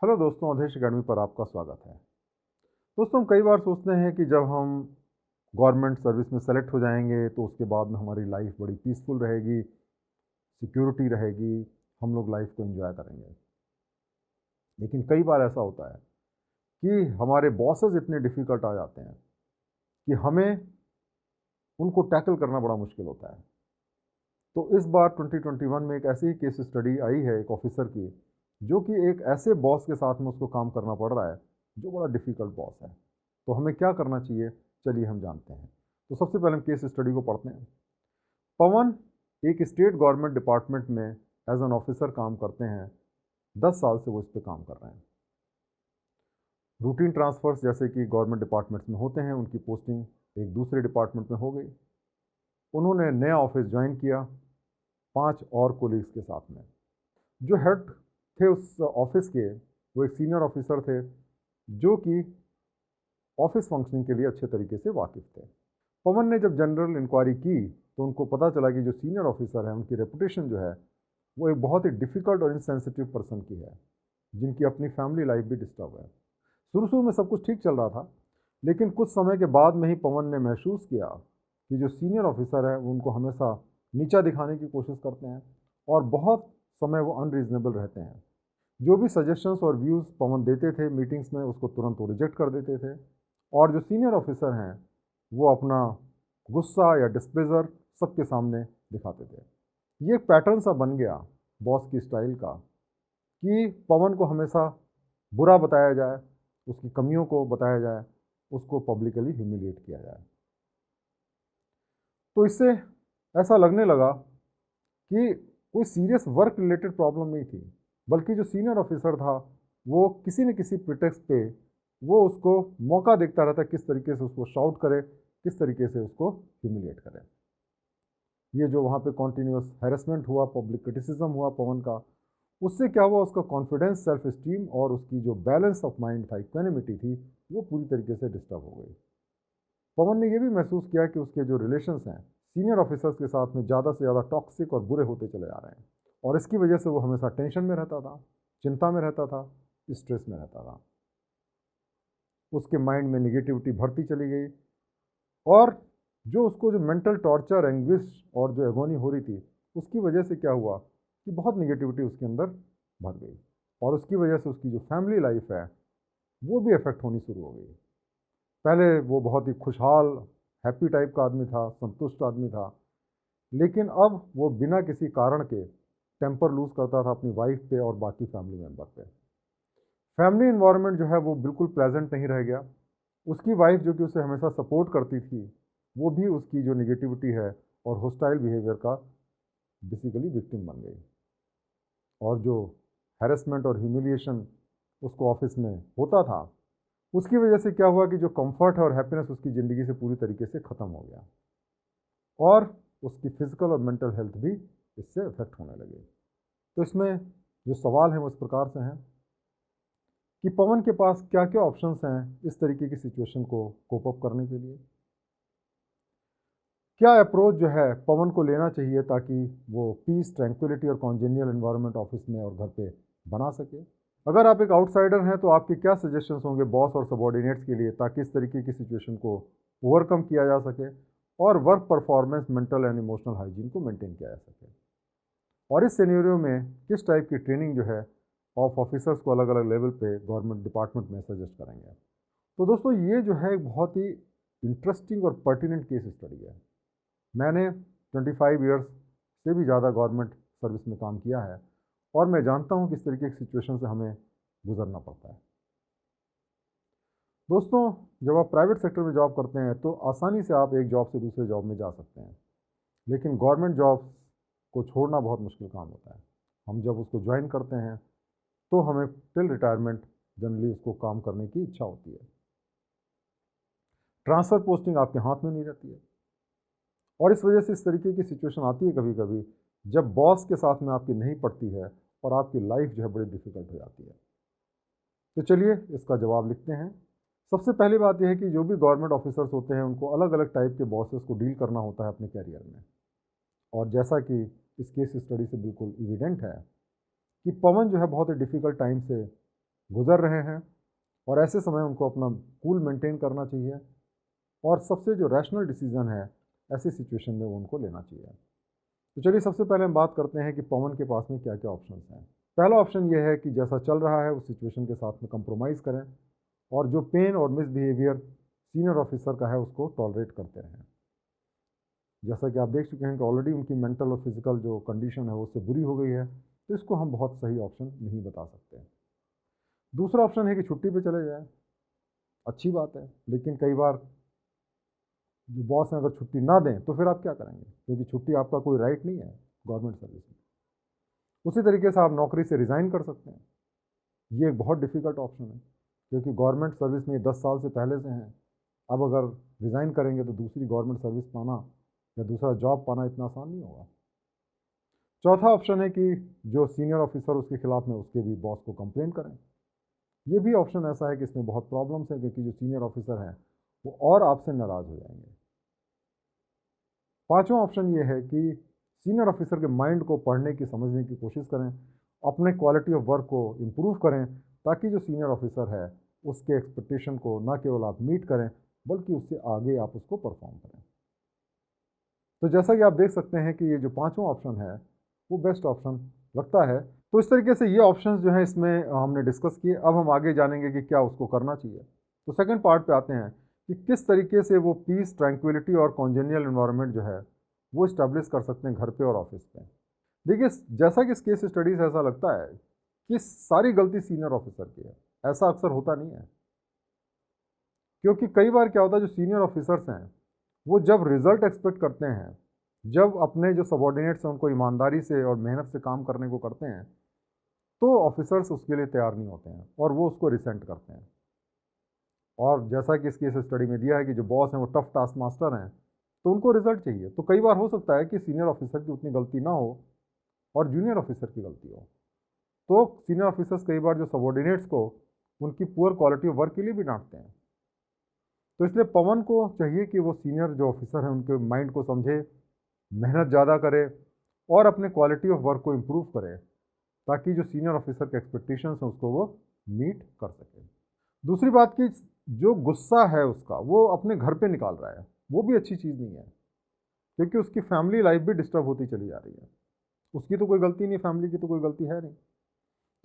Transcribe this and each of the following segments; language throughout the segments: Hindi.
हेलो दोस्तों, अधेश अकेडमी पर आपका स्वागत है। दोस्तों, हम कई बार सोचते हैं कि जब हम गवर्नमेंट सर्विस में सेलेक्ट हो जाएंगे तो उसके बाद में हमारी लाइफ बड़ी पीसफुल रहेगी, सिक्योरिटी रहेगी, हम लोग लाइफ को एंजॉय करेंगे। लेकिन कई बार ऐसा होता है कि हमारे बॉसेस इतने डिफ़िकल्ट आ जाते हैं कि हमें उनको टैकल करना बड़ा मुश्किल होता है। तो इस बार 2021 में एक ऐसी ही केस स्टडी आई है एक ऑफिसर की, जो कि एक ऐसे बॉस के साथ में उसको काम करना पड़ रहा है जो बड़ा डिफ़िकल्ट बॉस है। तो हमें क्या करना चाहिए, चलिए हम जानते हैं। तो सबसे पहले हम केस स्टडी को पढ़ते हैं। पवन एक स्टेट गवर्नमेंट डिपार्टमेंट में एज एन ऑफिसर काम करते हैं। 10 साल से वो इस पर काम कर रहे हैं। रूटीन ट्रांसफ़र्स जैसे कि गवर्नमेंट डिपार्टमेंट्स में होते हैं, उनकी पोस्टिंग एक दूसरे डिपार्टमेंट में हो गई। उन्होंने नया ऑफिस ज्वाइन किया 5 और कोलीग्स के साथ में। जो हेड थे उस ऑफिस के, वो एक सीनियर ऑफिसर थे जो कि ऑफिस फंक्शनिंग के लिए अच्छे तरीके से वाकिफ़ थे। पवन ने जब जनरल इंक्वायरी की तो उनको पता चला कि जो सीनियर ऑफिसर हैं उनकी रेपुटेशन जो है वो एक बहुत ही डिफ़िकल्ट और इनसेंसिटिव पर्सन की है, जिनकी अपनी फैमिली लाइफ भी डिस्टर्ब है। शुरू शुरू में सब कुछ ठीक चल रहा था, लेकिन कुछ समय के बाद में ही पवन ने महसूस किया कि जो सीनियर ऑफिसर है वो उनको हमेशा नीचा दिखाने की कोशिश करते हैं और बहुत समय वो अनरीजनेबल रहते हैं। जो भी सजेशंस और व्यूज़ पवन देते थे मीटिंग्स में, उसको तुरंत वो रिजेक्ट कर देते थे। और जो सीनियर ऑफिसर हैं वो अपना गुस्सा या डिस्प्लेजर सबके सामने दिखाते थे। ये एक पैटर्न सा बन गया बॉस की स्टाइल का कि पवन को हमेशा बुरा बताया जाए, उसकी कमियों को बताया जाए, उसको पब्लिकली ह्यूमिलिएट किया जाए। तो इससे ऐसा लगने लगा कि कोई सीरियस वर्क रिलेटेड प्रॉब्लम नहीं थी, बल्कि जो सीनियर ऑफिसर था वो किसी न किसी प्रिटेक्स्ट पे वो उसको मौका देखता रहता किस तरीके से उसको शाउट करे, किस तरीके से उसको ह्यूमिलिएट करे। ये जो वहाँ पे कॉन्टीन्यूस हैरेसमेंट हुआ, पब्लिक क्रिटिसिज्म हुआ पवन का, उससे क्या हुआ, उसका कॉन्फिडेंस, सेल्फ स्टीम और उसकी जो बैलेंस ऑफ माइंड था, इक्वेनिमिटी थी, वो पूरी तरीके से डिस्टर्ब हो गई। पवन ने ये भी महसूस किया कि उसके जो रिलेशंस हैं सीनियर ऑफिसर्स के साथ में ज़्यादा से ज़्यादा टॉक्सिक और बुरे होते चले आ रहे हैं, और इसकी वजह से वो हमेशा टेंशन में रहता था, चिंता में रहता था, स्ट्रेस में रहता था। उसके माइंड में निगेटिविटी बढ़ती चली गई, और जो उसको जो मेंटल टॉर्चर, एंग्विश और जो एगोनी हो रही थी, उसकी वजह से क्या हुआ कि बहुत निगेटिविटी उसके अंदर भर गई, और उसकी वजह से उसकी जो फैमिली लाइफ है वो भी इफ़ेक्ट होनी शुरू हो गई। पहले वो बहुत ही खुशहाल, हैप्पी टाइप का आदमी था, संतुष्ट आदमी था, लेकिन अब वो बिना किसी कारण के टेम्पर लूज़ करता था अपनी वाइफ पे और बाकी फैमिली मेम्बर पे। फैमिली इन्वायरमेंट जो है वो बिल्कुल प्लेजेंट नहीं रह गया। उसकी वाइफ जो कि उसे हमेशा सपोर्ट करती थी, वो भी उसकी जो निगेटिविटी है और होस्टाइल बिहेवियर का बेसिकली विक्टिम बन गई। और जो हैरेसमेंट और ह्यूमिलिएशन उसको ऑफिस में होता था, उसकी वजह से क्या हुआ कि जो कंफर्ट है और हैप्पीनेस उसकी ज़िंदगी से पूरी तरीके से ख़त्म हो गया, और उसकी फिजिकल और मेंटल हेल्थ भी इससे अफेक्ट होने लगी। तो इसमें जो सवाल है वो इस प्रकार से हैं कि पवन के पास क्या क्या ऑप्शंस हैं इस तरीके की सिचुएशन को कोप अप करने के लिए। क्या अप्रोच जो है पवन को लेना चाहिए ताकि वो पीस, ट्रैंक्विलिटी और कॉन्जेनियल एनवायरनमेंट ऑफिस में और घर पे बना सके। अगर आप एक आउटसाइडर हैं तो आपके क्या सजेशंस होंगे बॉस और सबॉर्डिनेट्स के लिए ताकि इस तरीके की सिचुएशन को ओवरकम किया जा सके और work performance, mental and emotional hygiene को मेंटेन किया जा सके। और इस सिनेरियो में किस टाइप की ट्रेनिंग जो है ऑफ ऑफिसर्स को अलग अलग लेवल पे गवर्नमेंट डिपार्टमेंट में सजेस्ट करेंगे। तो दोस्तों, ये जो है एक बहुत ही इंटरेस्टिंग और पर्टिनेंट केस स्टडी है। मैंने 25 इयर्स से भी ज़्यादा गवर्नमेंट सर्विस में काम किया है, और मैं जानता हूँ किस तरीके की सिचुएशन से हमें गुजरना पड़ता है। दोस्तों, जब आप प्राइवेट सेक्टर में जॉब करते हैं तो आसानी से आप एक जॉब से दूसरे जॉब में जा सकते हैं, लेकिन गवर्नमेंट जॉब को छोड़ना बहुत मुश्किल काम होता है। हम जब उसको ज्वाइन करते हैं तो हमें टिल रिटायरमेंट जनरली उसको काम करने की इच्छा होती है। ट्रांसफ़र पोस्टिंग आपके हाथ में नहीं रहती है, और इस वजह से इस तरीके की सिचुएशन आती है कभी कभी जब बॉस के साथ में आपकी नहीं पड़ती है और आपकी लाइफ जो है बड़ी डिफ़िकल्ट हो जाती है। तो चलिए इसका जवाब लिखते हैं। सबसे पहली बात यह है कि जो भी गवर्नमेंट ऑफिसर्स होते हैं उनको अलग अलग टाइप के बॉसेस को डील करना होता है अपने कैरियर में, और जैसा कि इस केस स्टडी से बिल्कुल इविडेंट है कि पवन जो है बहुत ही डिफ़िकल्ट टाइम से गुजर रहे हैं, और ऐसे समय उनको अपना कूल मेंटेन करना चाहिए, और सबसे जो रैशनल डिसीजन है ऐसी सिचुएशन में वो उनको लेना चाहिए। तो चलिए सबसे पहले हम बात करते हैं कि पवन के पास में क्या क्या ऑप्शंस हैं। पहला ऑप्शन ये है कि जैसा चल रहा है उस सिचुएशन के साथ में कंप्रोमाइज़ करें, और जो पेन और मिसबिहेवियर सीनियर ऑफिसर का है उसको टॉलरेट करते रहें। जैसा कि आप देख चुके हैं कि ऑलरेडी उनकी मेंटल और फिजिकल जो कंडीशन है वो उससे बुरी हो गई है, तो इसको हम बहुत सही ऑप्शन नहीं बता सकते। दूसरा ऑप्शन है कि छुट्टी पे चले जाएं। अच्छी बात है, लेकिन कई बार जो बॉस हैं अगर छुट्टी ना दें तो फिर आप क्या करेंगे, क्योंकि छुट्टी आपका कोई राइट नहीं है गवर्नमेंट सर्विस में। उसी तरीके से आप नौकरी से रिज़ाइन कर सकते हैं। ये एक बहुत डिफ़िकल्ट ऑप्शन है, क्योंकि गवर्नमेंट सर्विस में 10 साल से पहले से हैं। अब अगर रिज़ाइन करेंगे तो दूसरी गवर्नमेंट सर्विस पाना या दूसरा जॉब पाना इतना आसान नहीं होगा। चौथा ऑप्शन है कि जो सीनियर ऑफिसर उसके खिलाफ में उसके भी बॉस को कंप्लेन करें। ये भी ऑप्शन ऐसा है कि इसमें बहुत प्रॉब्लम्स है, क्योंकि जो सीनियर ऑफिसर हैं वो और आपसे नाराज़ हो जाएंगे। पांचवा ऑप्शन ये है कि सीनियर ऑफिसर के माइंड को पढ़ने की, समझने की कोशिश करें, अपने क्वालिटी ऑफ वर्क को इम्प्रूव करें, ताकि जो सीनियर ऑफिसर है उसके एक्सपेक्टेशन को ना केवल आप मीट करें बल्कि उससे आगे आप उसको परफॉर्म करें। तो जैसा कि आप देख सकते हैं कि ये जो पांचवा ऑप्शन है वो बेस्ट ऑप्शन लगता है। तो इस तरीके से ये ऑप्शंस जो हैं इसमें हमने डिस्कस किए। अब हम आगे जानेंगे कि क्या उसको करना चाहिए। तो सेकंड पार्ट पे आते हैं कि किस तरीके से वो पीस, ट्रैंक्विलिटी और कॉन्जेनियल एनवायरनमेंट जो है वो इस्टेब्लिश कर सकते हैं घर पे और ऑफिस पे। देखिए, जैसा कि इस केस स्टडीज ऐसा लगता है कि सारी गलती सीनियर ऑफिसर की है। ऐसा अक्सर होता नहीं है, क्योंकि कई बार क्या होता है, जो सीनियर ऑफिसर्स हैं वो जब रिजल्ट एक्सपेक्ट करते हैं, जब अपने जो सबॉर्डिनेट्स हैं उनको ईमानदारी से और मेहनत से काम करने को करते हैं, तो ऑफिसर्स उसके लिए तैयार नहीं होते हैं और वो उसको रिसेंट करते हैं। और जैसा कि इस केस स्टडी में दिया है कि जो बॉस हैं वो टफ टास्क मास्टर हैं, तो उनको रिजल्ट चाहिए। तो कई बार हो सकता है कि सीनियर ऑफिसर की उतनी गलती ना हो और जूनियर ऑफिसर की गलती हो, तो सीनियर ऑफिसर्स कई बार जो सबॉर्डिनेट्स को उनकी पुअर क्वालिटी ऑफ वर्क के लिए भी डांटते हैं। तो इसलिए पवन को चाहिए कि वो सीनियर जो ऑफिसर हैं उनके माइंड को समझे, मेहनत ज़्यादा करे और अपने क्वालिटी ऑफ वर्क को इम्प्रूव करे, ताकि जो सीनियर ऑफिसर के एक्सपेक्टेशंस हैं उसको वो मीट कर सके। दूसरी बात कि जो गुस्सा है उसका वो अपने घर पे निकाल रहा है, वो भी अच्छी चीज़ नहीं है, क्योंकि उसकी फैमिली लाइफ भी डिस्टर्ब होती चली जा रही है। उसकी तो कोई गलती नहीं, फैमिली की तो कोई गलती है नहीं।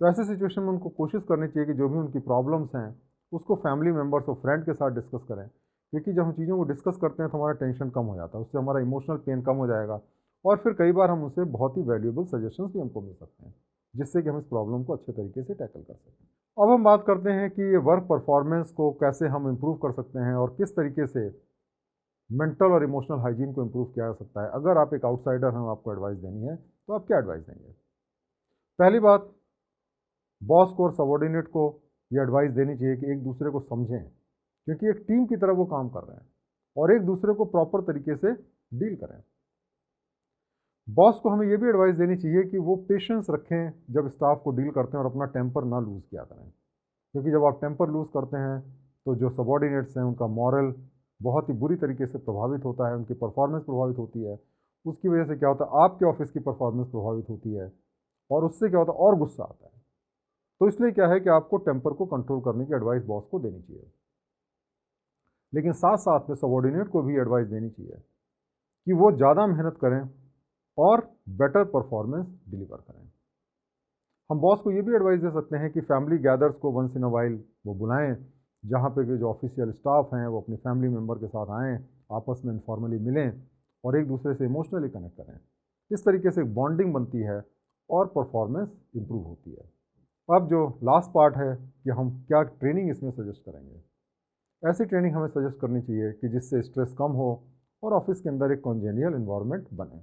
तो ऐसे सिचुएशन में उनको कोशिश करनी चाहिए कि जो भी उनकी प्रॉब्लम्स हैं उसको फैमिली मेम्बर्स और फ्रेंड के साथ डिस्कस करें, क्योंकि जब हम चीज़ों को डिस्कस करते हैं तो हमारा टेंशन कम हो जाता है, उससे हमारा इमोशनल पेन कम हो जाएगा, और फिर कई बार हम उससे बहुत ही वैल्यूएबल सजेशंस भी हमको मिल सकते हैं, जिससे कि हम इस प्रॉब्लम को अच्छे तरीके से टैकल कर सकें। अब हम बात करते हैं कि ये वर्क परफॉर्मेंस को कैसे हम इम्प्रूव कर सकते हैं और किस तरीके से मेंटल और इमोशनल हाइजीन को इम्प्रूव किया जा सकता है। अगर आप एक आउटसाइडर हैं, आपको एडवाइस देनी है, तो आप क्या एडवाइस देंगे? पहली बात, बॉस को और सबॉर्डिनेट को ये एडवाइस देनी चाहिए कि एक दूसरे को समझें, क्योंकि एक टीम की तरह वो काम कर रहे हैं, और एक दूसरे को प्रॉपर तरीके से डील करें। बॉस को हमें ये भी एडवाइस देनी चाहिए कि वो पेशेंस रखें जब स्टाफ को डील करते हैं, और अपना टेम्पर ना लूज़ किया करें, क्योंकि जब आप टेम्पर लूज़ करते हैं तो जो सबॉर्डिनेट्स हैं उनका मॉरल बहुत ही बुरी तरीके से प्रभावित होता है, उनकी परफॉर्मेंस प्रभावित होती है। उसकी वजह से क्या होता है, आपके ऑफिस की परफॉर्मेंस प्रभावित होती है, और उससे क्या होता है, और गुस्सा आता है। तो इसलिए क्या है कि आपको टेम्पर को कंट्रोल करने की एडवाइस बॉस को देनी चाहिए, लेकिन साथ साथ में सबॉर्डिनेट को भी एडवाइस देनी चाहिए कि वो ज़्यादा मेहनत करें और बेटर परफॉर्मेंस डिलीवर करें। हम बॉस को ये भी एडवाइस दे सकते हैं कि फैमिली गैदर्स को वंस इन अ वाइल वो बुलाएं, जहाँ पे कि जो ऑफिशियल स्टाफ हैं वो अपनी फैमिली मेम्बर के साथ आएँ, आपस में इनफॉर्मली मिलें और एक दूसरे से इमोशनली कनेक्ट करें। इस तरीके से एक बॉन्डिंग बनती है और परफॉर्मेंस इम्प्रूव होती है। अब जो लास्ट पार्ट है कि हम क्या ट्रेनिंग इसमें सजेस्ट करेंगे। ऐसी ट्रेनिंग हमें सजेस्ट करनी चाहिए कि जिससे स्ट्रेस कम हो और ऑफिस के अंदर एक कॉन्जेनियल एनवायरनमेंट बने,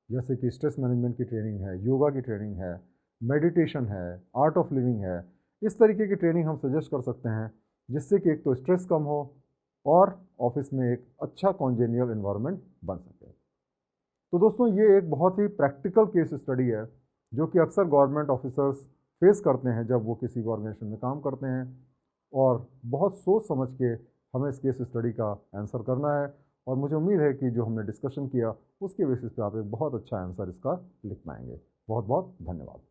जैसे कि स्ट्रेस मैनेजमेंट की ट्रेनिंग है, योगा की ट्रेनिंग है, मेडिटेशन है, आर्ट ऑफ लिविंग है। इस तरीके की ट्रेनिंग हम सजेस्ट कर सकते हैं, जिससे कि एक तो स्ट्रेस कम हो और ऑफिस में एक अच्छा कॉन्जेनियल एनवायरनमेंट बन सके। तो दोस्तों, ये एक बहुत ही प्रैक्टिकल केस स्टडी है जो कि अक्सर गवर्नमेंट ऑफिसर्स फेस करते हैं जब वो किसी ऑर्गेनाइजेशन में काम करते हैं, और बहुत सोच समझ के हमें इस केस स्टडी का आंसर करना है। और मुझे उम्मीद है कि जो हमने डिस्कशन किया उसके बेसिस पे आप एक बहुत अच्छा आंसर इसका लिख पाएंगे। बहुत बहुत धन्यवाद।